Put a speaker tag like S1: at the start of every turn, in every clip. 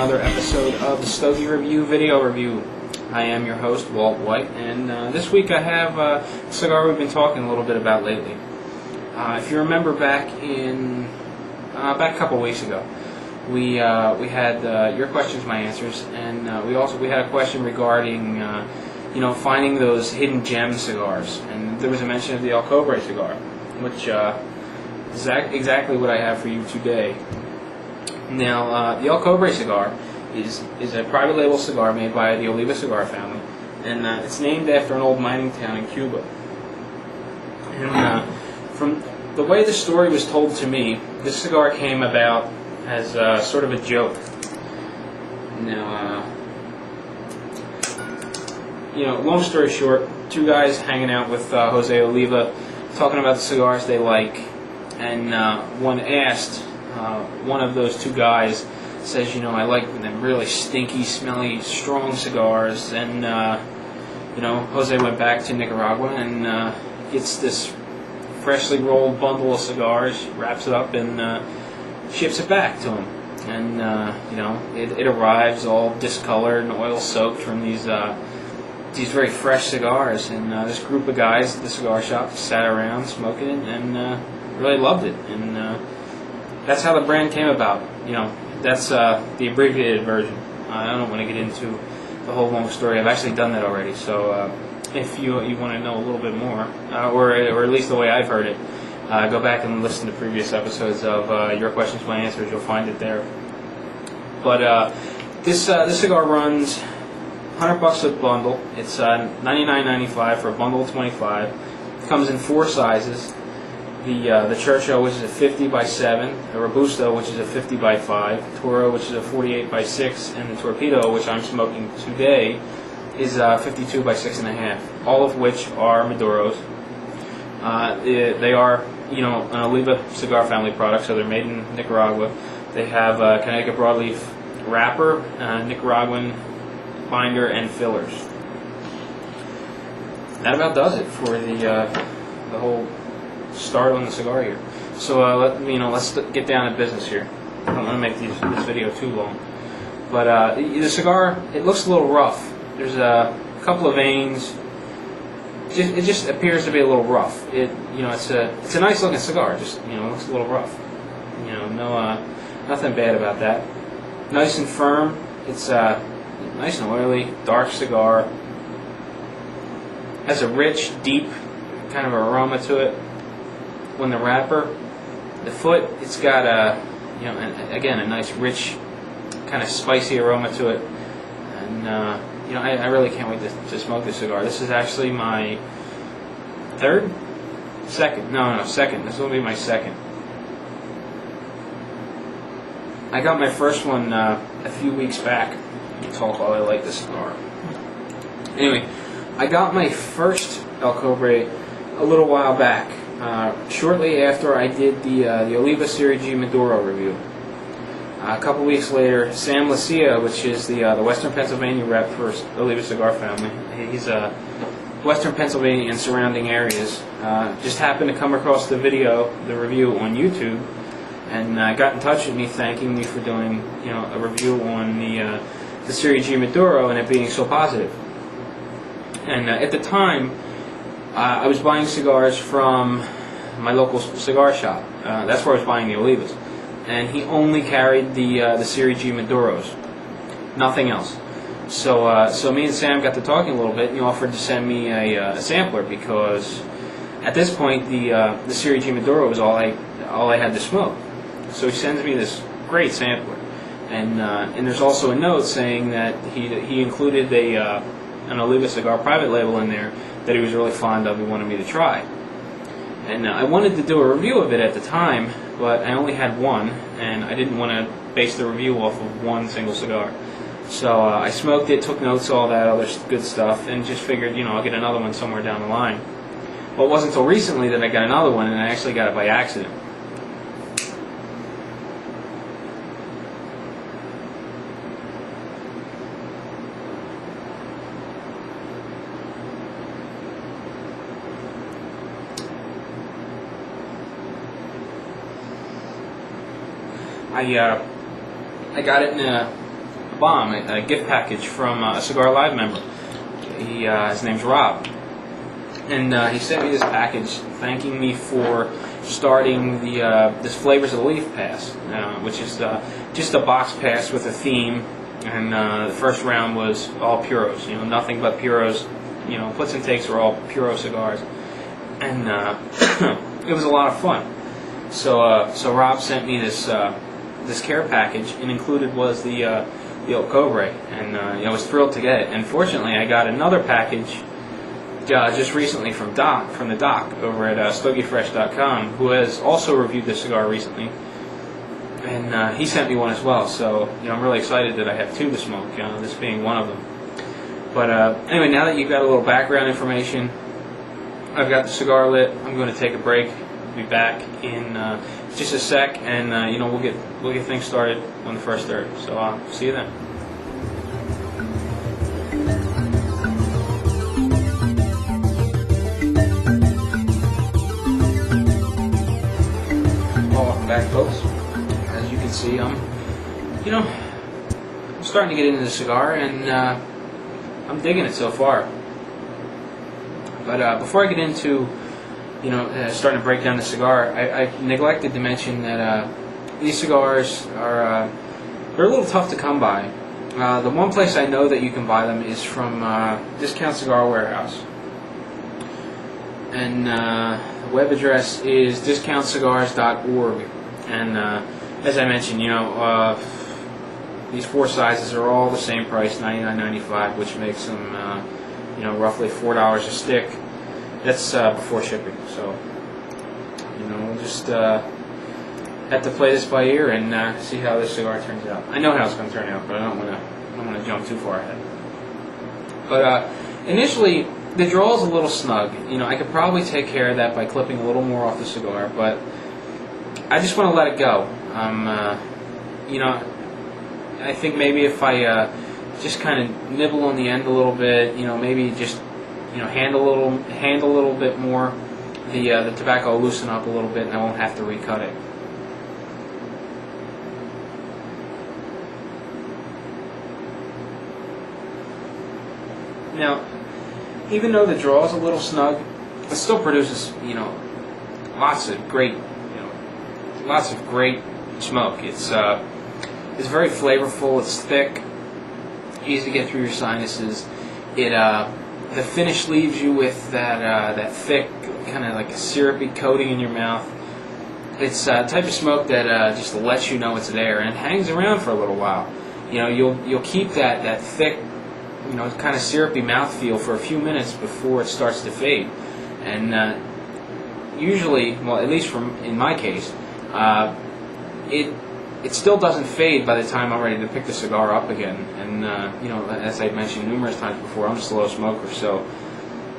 S1: another episode of the Stogie Review video review. I am your host, Walt White, and this week I have a cigar we've been talking a little bit about lately. If you remember back a couple weeks ago, we had your questions, my answers, and we had a question regarding finding those hidden gem cigars, and there was a mention of the Cobre cigar, which is exactly what I have for you today. Now, the Cobre cigar is a private label cigar made by the Oliva cigar family, and it's named after an old mining town in Cuba. And from the way the story was told to me, this cigar came about as sort of a joke. Now, long story short, two guys hanging out with Jose Oliva, talking about the cigars they like, and one asked, one of those two guys says, I like them really stinky, smelly, strong cigars, and Jose went back to Nicaragua and gets this freshly rolled bundle of cigars, wraps it up, and ships it back to him. And it arrives all discolored and oil soaked from these very fresh cigars, and this group of guys at the cigar shop sat around smoking it and really loved it, and that's how the brand came about. That's the abbreviated version. I don't want to get into the whole long story. I've actually done that already, so if you want to know a little bit more, or at least the way I've heard it, go back and listen to previous episodes of Your Questions, My Answers. You'll find it there. But this cigar runs $100 a bundle. It's $99.95 for a bundle of 25. It comes in four sizes. The Churchill, which is a 50 by 7, the Robusto, which is a 50 by 5, Toro, which is a 48 by 6, and the Torpedo, which I'm smoking today, is 52 by 6.5. All of which are Maduros. They are, an Oliva cigar family product, so they're made in Nicaragua. They have Connecticut broadleaf wrapper, Nicaraguan binder, and fillers. That about does it for the whole start on the cigar here. So let's get down to business here. I don't want to make this video too long, but the cigar, it looks a little rough. There's a couple of veins. It just appears to be a little rough. It's a nice looking cigar. Just looks a little rough. Nothing bad about that. Nice and firm. It's nice and oily, dark cigar. Has a rich, deep kind of aroma to it. When the wrapper, the foot, it's got a nice, rich, kind of spicy aroma to it. And I really can't wait to smoke this cigar. This is actually my second. This will be my second. I got my first one a few weeks back. I'll talk while I light this cigar. Anyway, I got my first El Cobre a little while back, shortly after I did the Oliva Serie G Maduro review. A couple weeks later, Sam Lucia, which is the Western Pennsylvania rep for Oliva Cigar Family, he's Western Pennsylvania and surrounding areas, just happened to come across the review on YouTube, and got in touch with me, thanking me for doing a review on the Serie G Maduro and it being so positive. And at the time, I was buying cigars from my local cigar shop. That's where I was buying the Olivas, and he only carried the Serie G Maduros, nothing else. So me and Sam got to talking a little bit, and he offered to send me a sampler, because at this point the Serie G Maduro was all I had to smoke. So he sends me this great sampler, and there's also a note saying that he included an Oliva cigar private label in there that he was really fond of and wanted me to try. And I wanted to do a review of it at the time, but I only had one, and I didn't want to base the review off of one single cigar. So I smoked it, took notes, all that other good stuff, and just figured, I'll get another one somewhere down the line. Well, it wasn't until recently that I got another one, and I actually got it by accident. I got it in bomb, a gift package from a Cigar Live member. His name's Rob, and he sent me this package thanking me for starting this Flavors of the Leaf pass, which is just a box pass with a theme. And the first round was all puros, nothing but puros. Puts and takes are all puro cigars, and it was a lot of fun. So Rob sent me this care package, and included was the old Cobre, and I was thrilled to get it. And fortunately, I got another package just recently from the Doc over at StogieFresh.com, who has also reviewed this cigar recently. And he sent me one as well, so I'm really excited that I have two to smoke, this being one of them. But anyway, now that you've got a little background information, I've got the cigar lit. I'm going to take a break. I'll be back in just a sec, and we'll get things started on the first third. So I'll see you then. Welcome back, folks. As you can see, I'm starting to get into the cigar, and I'm digging it so far. But before I get into starting to break down the cigar, I neglected to mention that these cigars are they're a little tough to come by. The one place I know that you can buy them is from Discount Cigar Warehouse, and the web address is discountcigars.org. And as I mentioned, these four sizes are all the same price, $99.95, which makes them roughly $4 a stick. That's before shipping. So we'll just have to play this by ear and see how this cigar turns out. I know how it's going to turn out, but I don't want to jump too far ahead. But initially, the draw is a little snug. I could probably take care of that by clipping a little more off the cigar, but I just want to let it go. I think maybe if I just kind of nibble on the end a little bit, maybe just hand a little bit more, the tobacco will loosen up a little bit, and I won't have to recut it. Now, even though the draw is a little snug, it still produces lots of great smoke. It's very flavorful. It's thick, easy to get through your sinuses. The finish leaves you with that thick, kind of like a syrupy coating in your mouth. It's a type of smoke that just lets you know it's there, and it hangs around for a little while. You'll keep that thick, kind of syrupy mouthfeel for a few minutes before it starts to fade. And usually, well, at least in my case, it still doesn't fade by the time I'm ready to pick the cigar up again. And as I've mentioned numerous times before, I'm a slow smoker, so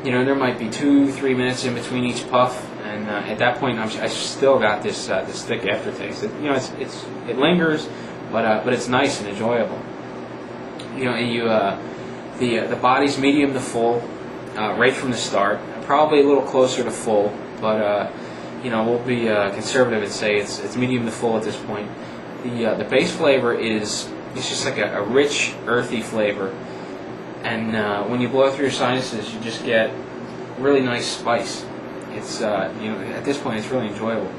S1: there might be 2-3 minutes in between each puff, and at that point I still got this thick aftertaste. It lingers, but it's nice and enjoyable. The body's medium to full, right from the start. Probably a little closer to full, but we'll be conservative and say it's medium to full at this point. The base flavor it's just like a rich, earthy flavor, and when you blow through your sinuses, you just get really nice spice. It's at this point, it's really enjoyable.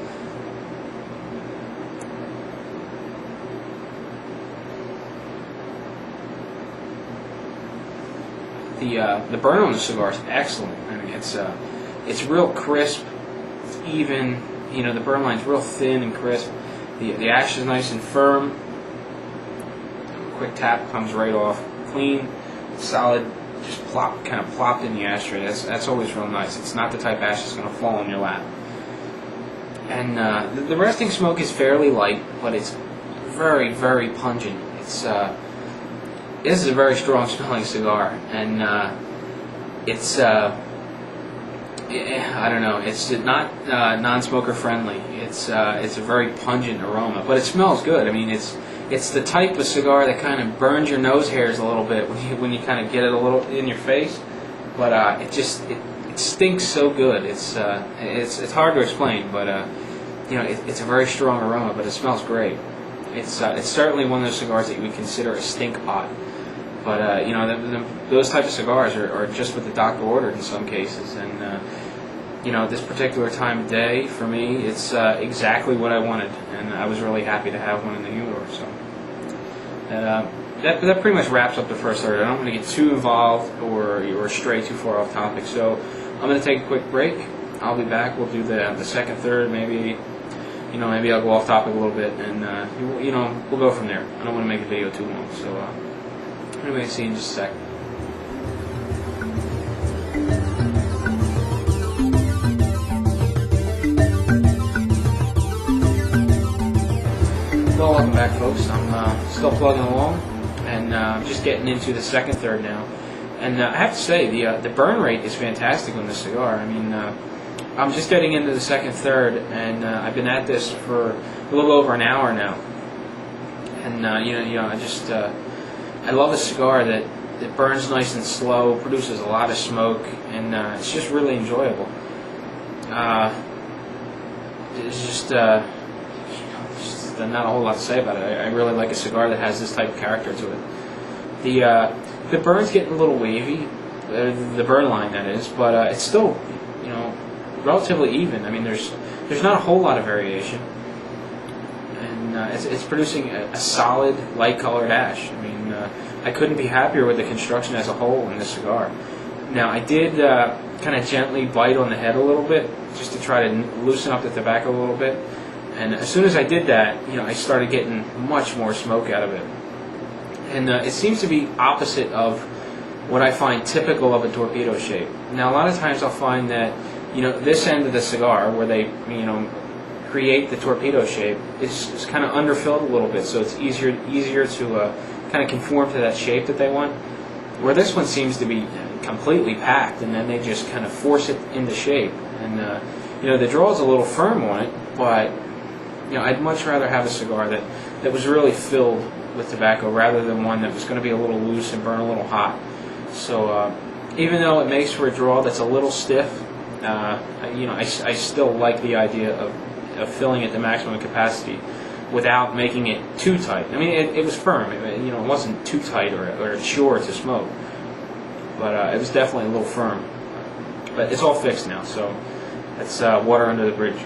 S1: The burn on the cigar is excellent. I mean, it's real crisp. It's even. The burn line's real thin and crisp. The ash is nice and firm. A quick tap comes right off. Clean, solid, just kind of plopped in the ashtray. That's always real nice. It's not the type of ash that's going to fall in your lap. And the resting smoke is fairly light, but it's very, very pungent. This is a very strong smelling cigar, and I don't know. It's not non-smoker friendly. It's a very pungent aroma, but it smells good. I mean, it's the type of cigar that kind of burns your nose hairs a little bit when you kind of get it a little in your face. But it stinks so good. It's hard to explain, but it's a very strong aroma, but it smells great. It's certainly one of those cigars that you would consider a stink pot. But those type of cigars are just what the doctor ordered in some cases, and this particular time of day for me, it's exactly what I wanted, and I was really happy to have one in the humidor. So that pretty much wraps up the first third. I don't want to get too involved or stray too far off topic. So I'm going to take a quick break. I'll be back. We'll do the second third. Maybe I'll go off topic a little bit, and we'll go from there. I don't want to make the video too long. So anyway, see you in just a sec. Well, welcome back, folks. I'm still plugging along, and just getting into the second third now. And I have to say, the burn rate is fantastic on this cigar. I mean, I'm just getting into the second third, and I've been at this for a little over an hour now. And I love a cigar that burns nice and slow, produces a lot of smoke, and it's just really enjoyable. It's just not a whole lot to say about it. I really like a cigar that has this type of character to it. The burn's getting a little wavy, the burn line that is, but it's still relatively even. I mean, there's not a whole lot of variation, and it's producing a solid light colored ash. I mean, I couldn't be happier with the construction as a whole in this cigar. Now, I did kind of gently bite on the head a little bit just to try to loosen up the tobacco a little bit. And as soon as I did that, I started getting much more smoke out of it. And it seems to be opposite of what I find typical of a torpedo shape. Now, a lot of times I'll find that, this end of the cigar, where they, create the torpedo shape, is kind of underfilled a little bit, so it's easier to kind of conform to that shape that they want. Where this one seems to be completely packed, and then they just kind of force it into shape. And, the draw is a little firm on it, but I'd much rather have a cigar that was really filled with tobacco rather than one that was going to be a little loose and burn a little hot. So even though it makes for a draw that's a little stiff, I still like the idea of filling it to maximum capacity without making it too tight. I mean, it was firm. It wasn't too tight or sure to smoke, but it was definitely a little firm. But it's all fixed now, so it's water under the bridge.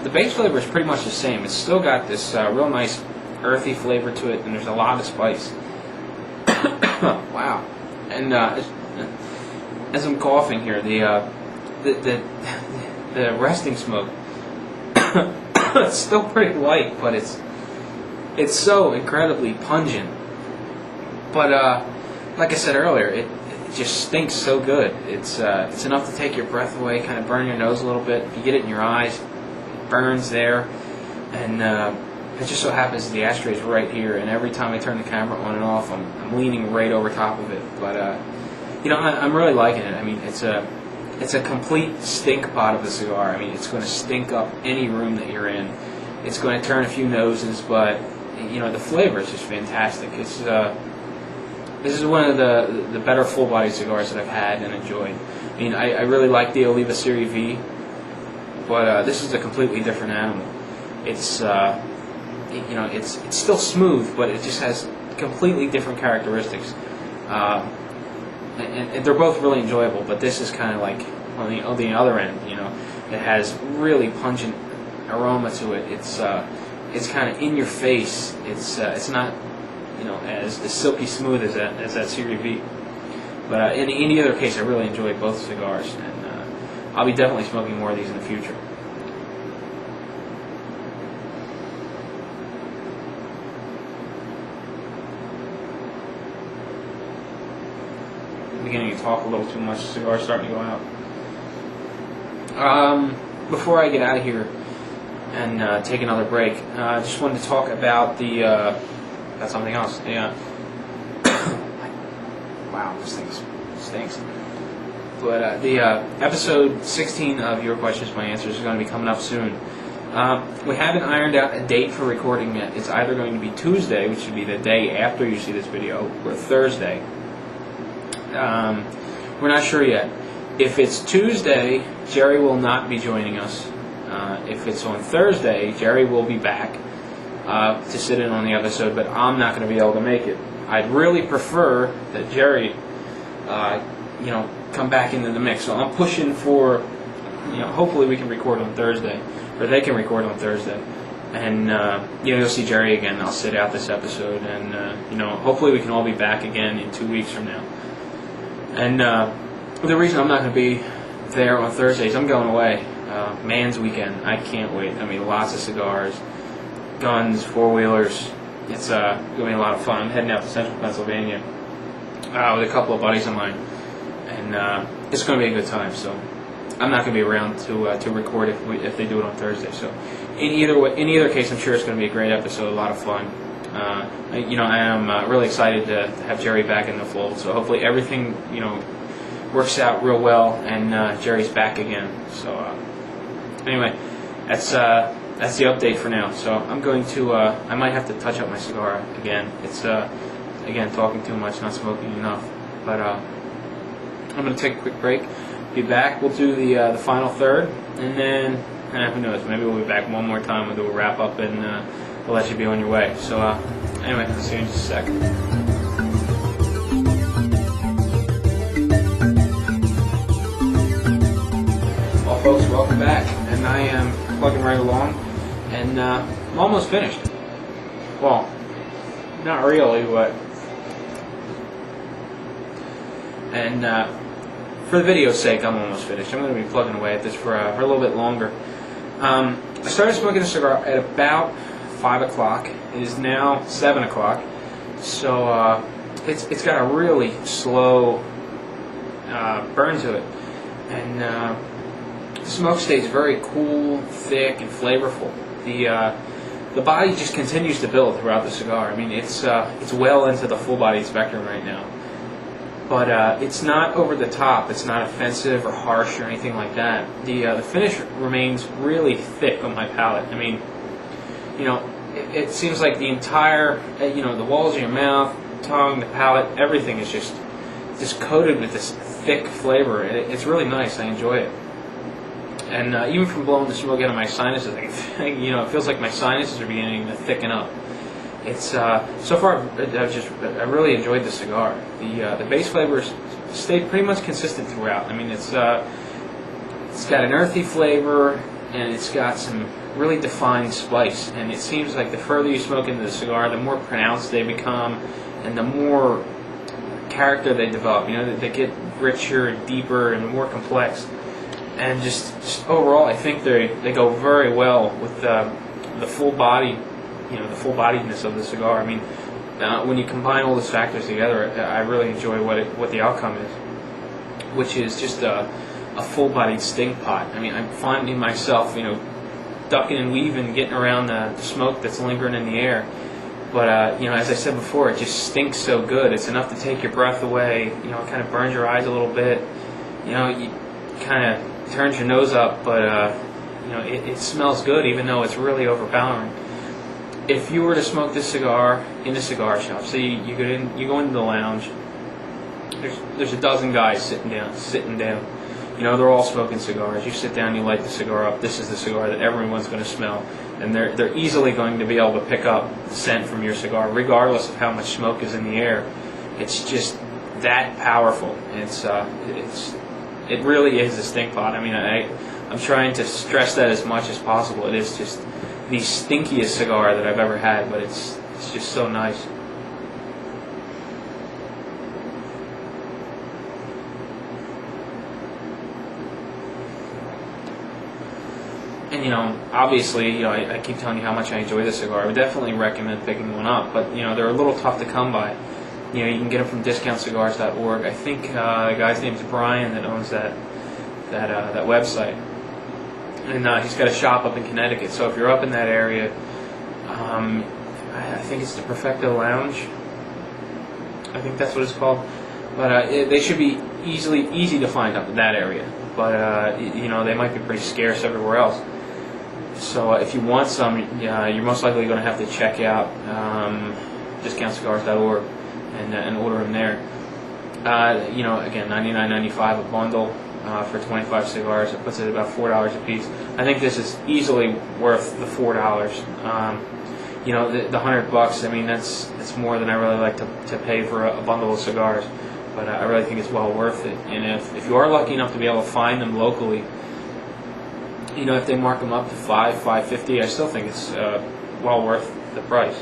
S1: The base flavor is pretty much the same. It's still got this real nice earthy flavor to it, and there's a lot of spice. Wow! And as I'm coughing here, the resting smoke it's still pretty light, but it's so incredibly pungent. But like I said earlier, it just stinks so good. It's enough to take your breath away, kind of burn your nose a little bit. You get it in your eyes. Burns there, and it just so happens the ashtray is right here, and every time I turn the camera on and off, I'm leaning right over top of it. But I'm really liking it. I mean, it's a complete stink pot of a cigar. I mean, it's going to stink up any room that you're in. It's going to turn a few noses, but the flavor is just fantastic. This is one of the better full-bodied cigars that I've had and enjoyed. I mean, I really like the Oliva Serie V. But this is a completely different animal. It's it's still smooth, but it just has completely different characteristics. And they're both really enjoyable. But this is kind of like on the other end. It has really pungent aroma to it. It's kind of in your face. It's not as silky smooth as that Serie V. But in either case, I really enjoyed both cigars. I'll be definitely smoking more of these in the future. I'm beginning to talk a little too much. The cigar's starting to go out. Before I get out of here and take another break, I just wanted to talk about about something else. Wow, this thing stinks. But the episode 16 of Your Questions, My Answers is going to be coming up soon. We haven't ironed out a date for recording yet. It's either going to be Tuesday, which should be the day after you see this video, or Thursday. We're not sure yet. If it's Tuesday, Jerry will not be joining us. If it's on Thursday, Jerry will be back to sit in on the episode, but I'm not going to be able to make it. I'd really prefer that Jerry, come back into the mix. So I'm pushing for, hopefully we can record on Thursday, or they can record on Thursday, and you'll see Jerry again. I'll sit out this episode, and hopefully we can all be back again in 2 weeks from now. And the reason I'm not going to be there on Thursdays, I'm going away. Man's weekend. I can't wait. I mean, lots of cigars, guns, four-wheelers. It's going to be a lot of fun. I'm heading out to Central Pennsylvania with a couple of buddies of mine, and it's going to be a good time. So I'm not going to be around to record if they do it on Thursday. So in either case, I'm sure it's going to be a great episode, a lot of fun. I am really excited to have Jerry back in the fold. So hopefully everything works out real well, and Jerry's back again. So anyway, that's the update for now. So I'm going to I might have to touch up my cigar again. It's again talking too much, not smoking enough. But I'm going to take a quick break. Be back. We'll do the final third, and then who knows? Maybe we'll be back one more time. We'll do a wrap up, and we'll let you be on your way. So anyway, I'll see you in just a second. Well, folks, welcome back, and I am plugging right along, and I'm almost finished. Well, not really, but and for the video's sake, I'm almost finished. I'm going to be plugging away at this for a little bit longer. I started smoking a cigar at about 5 o'clock. It is now 7 o'clock, so it's got a really slow burn to it, and the smoke stays very cool, thick, and flavorful. The body just continues to build throughout the cigar. I mean, it's well into the full body spectrum right now. But it's not over the top. It's not offensive or harsh or anything like that. The finish remains really thick on my palate. I mean, it seems like the entire, the walls of your mouth, tongue, the palate, everything is just coated with this thick flavor. It's really nice. I enjoy it. And even from blowing the smoke out of my sinuses, it feels like my sinuses are beginning to thicken up. It's so far I really enjoyed the cigar. The base flavors stayed pretty much consistent throughout. I mean, it's got an earthy flavor, and it's got some really defined spice. And it seems like the further you smoke into the cigar, the more pronounced they become, and the more character they develop. They get richer, deeper, and more complex. And just overall, I think they go very well with the full body. The full bodiedness of the cigar. I mean, when you combine all those factors together, I really enjoy what the outcome is, which is just a full-bodied stink pot. I mean, I'm finding myself, ducking and weaving, getting around the smoke that's lingering in the air. But as I said before, it just stinks so good. It's enough to take your breath away. It kind of burns your eyes a little bit. You kind of turns your nose up, but it smells good, even though it's really overpowering. If you were to smoke this cigar in a cigar shop, say you go into the lounge, there's a dozen guys sitting down. They're all smoking cigars. You sit down, you light the cigar up. This is the cigar that everyone's going to smell, and they're easily going to be able to pick up the scent from your cigar, regardless of how much smoke is in the air. It's just that powerful. It really is a stink pot. I mean, I'm trying to stress that as much as possible. It is just the stinkiest cigar that I've ever had, but it's just so nice. And obviously, I keep telling you how much I enjoy the cigar. I would definitely recommend picking one up, but they're a little tough to come by. You can get them from discountcigars.org. I think the guy's name is Brian that owns that website. And he's got a shop up in Connecticut. So if you're up in that area, I think it's the Perfecto Lounge. I think that's what it's called. But they should be easy to find up in that area. But they might be pretty scarce everywhere else. So if you want some, you're most likely going to have to check out discountcigars.org and order them there. Again, $99.95 a bundle for 25 cigars. It puts it at about $4 a piece. I think this is easily worth the $4. The $100. I mean, that's more than I really like to pay for a bundle of cigars. But I really think it's well worth it. And if you are lucky enough to be able to find them locally, if they mark them up to $5.50, I still think it's well worth the price.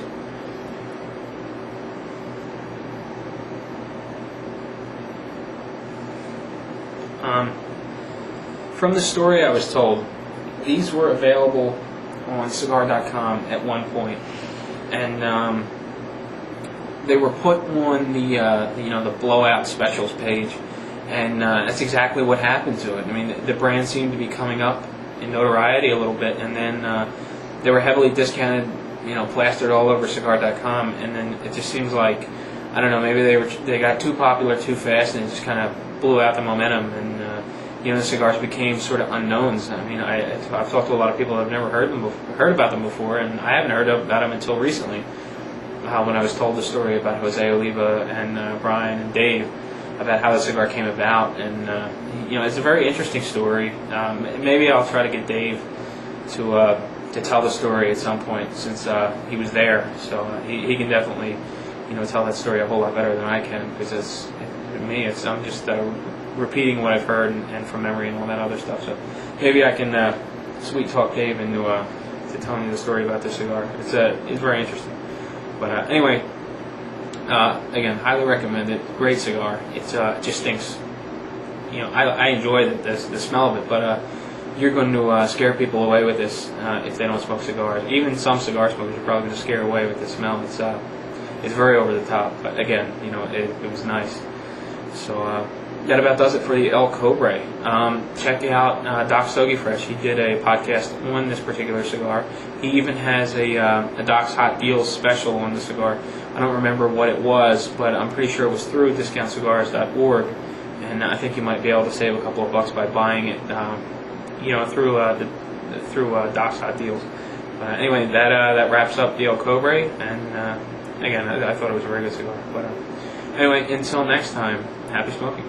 S1: From the story I was told, these were available on cigar.com at one point, and they were put on the blowout specials page, and that's exactly what happened to it. I mean, the brand seemed to be coming up in notoriety a little bit, and then they were heavily discounted, plastered all over cigar.com, and then it just seems like, I don't know, maybe they got too popular too fast, and it just kind of blew out the momentum, and the cigars became sort of unknowns. I mean, I've talked to a lot of people that have never heard about them before, and I haven't heard about them until recently. When I was told the story about Jose Oliva and Brian and Dave about how the cigar came about, and it's a very interesting story. Maybe I'll try to get Dave to tell the story at some point, since he was there, so he can definitely tell that story a whole lot better than I can, because I'm just repeating what I've heard and from memory and all that other stuff. So maybe I can sweet talk Dave into to telling you the story about this cigar. It's very interesting. But anyway, again, highly recommend it. Great cigar. It just stinks. I enjoy the smell of it, but you're going to scare people away with this if they don't smoke cigars. Even some cigar smokers are probably going to scare away with the smell. It's very over the top, but again, it was nice. So that about does it for the El Cobre. Check out Doc Stogie Fresh. He did a podcast on this particular cigar. He even has a Doc's Hot Deals special on the cigar. I don't remember what it was, but I'm pretty sure it was through discountcigars.org, and I think you might be able to save a couple of bucks by buying it, through Doc's Hot Deals. Anyway, that wraps up the El Cobre, and again, I thought it was a very good cigar. But anyway, until next time, happy smoking.